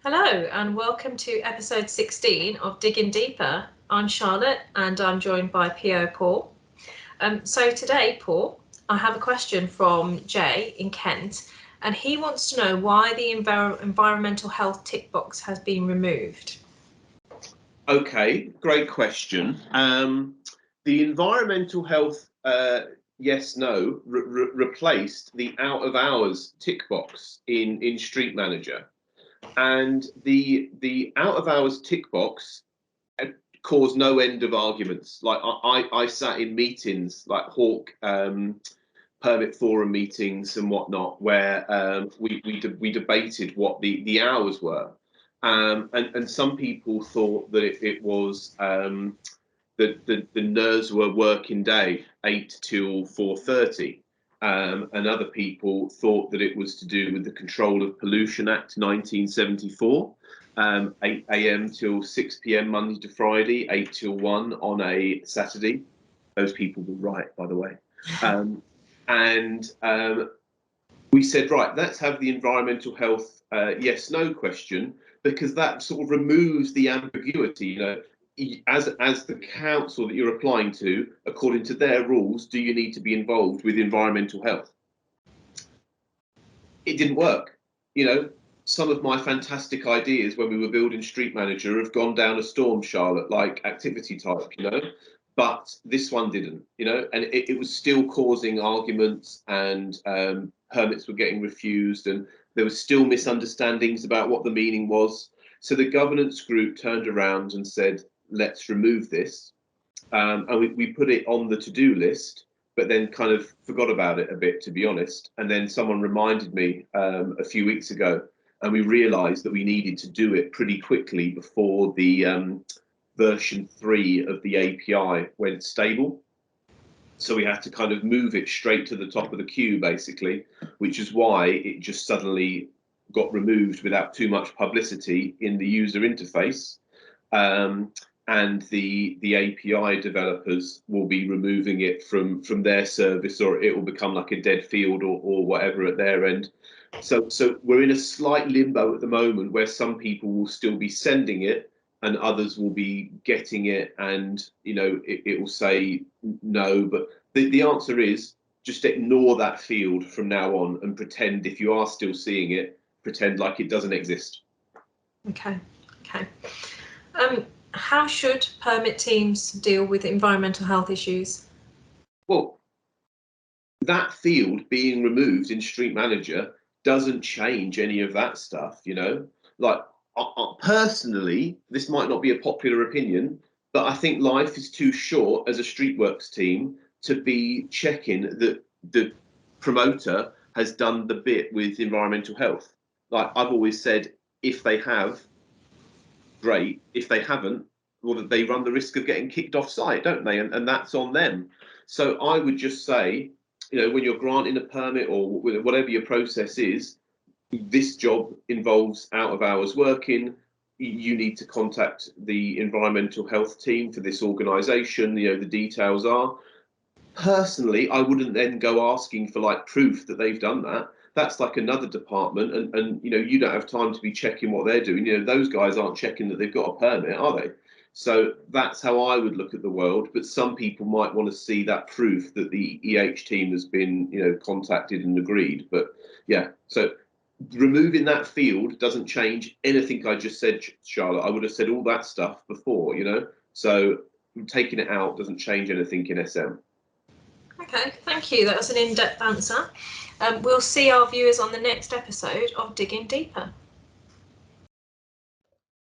Hello and welcome to episode 16 of Diggin Deeper. I'm Charlotte and I'm joined by PO Paul. So today, Paul, I have a question from Jay in Kent, and he wants to know why the environmental health tick box has been removed. Okay, great question. The environmental health yes/no replaced the out of hours tick box in Street Manager, and the out of hours tick box caused no end of arguments. Like I sat in meetings like Hawk permit forum meetings and whatnot, where we debated what the hours were. And some people thought that it was the NERS were working day 8 till 4:30, and other people thought that it was to do with the Control of Pollution Act 1974, 8 a.m. till 6 p.m. Monday to Friday, 8 till 1 on a Saturday. Those people were right, by the way. And we said, right, let's have the environmental health yes/no question, because that sort of removes the ambiguity. You know, as the council that you're applying to, according to their rules, do you need to be involved with environmental health? It didn't work. You know, some of my fantastic ideas when we were building Street Manager have gone down a storm, Charlotte, like activity type, you know, but this one didn't, you know, and it was still causing arguments, and permits were getting refused, and there was still misunderstandings about what the meaning was. So the governance group turned around and said, let's remove this. And we put it on the to-do list, but then kind of forgot about it a bit, to be honest. And then someone reminded me a few weeks ago, and we realized that we needed to do it pretty quickly before the version 3 of the API went stable. So we had to kind of move it straight to the top of the queue, basically, which is why it just suddenly got removed without too much publicity in the user interface. And the API developers will be removing it from their service, or it will become like a dead field or whatever at their end. So we're in a slight limbo at the moment, where some people will still be sending it and others will be getting it, and you know it will say no. But the answer is just ignore that field from now on and pretend, if you are still seeing it, pretend like it doesn't exist. Okay. How should permit teams deal with environmental health issues? Well, that field being removed in Street Manager doesn't change any of that stuff, you know. Like, personally, this might not be a popular opinion, but I think life is too short as a Streetworks team to be checking that the promoter has done the bit with environmental health. Like I've always said, if they have, great. If they haven't, well, they run the risk of getting kicked off site, don't they? And that's on them. So I would just say, you know, when you're granting a permit or whatever your process is, this job involves out of hours working. You need to contact the environmental health team for this organisation. You know, the details are. Personally, I wouldn't then go asking for like proof that they've done that. That's like another department, and you know, you don't have time to be checking what they're doing. You know, those guys aren't checking that they've got a permit, are they? So that's how I would look at the world. But some people might want to see that proof that the EH team has been, you know, contacted and agreed. But yeah, so removing that field doesn't change anything I just said, Charlotte. I would have said all that stuff before, you know. So taking it out doesn't change anything in SM. Okay, thank you. That was an in-depth answer. We'll see our viewers on the next episode of Digging Deeper.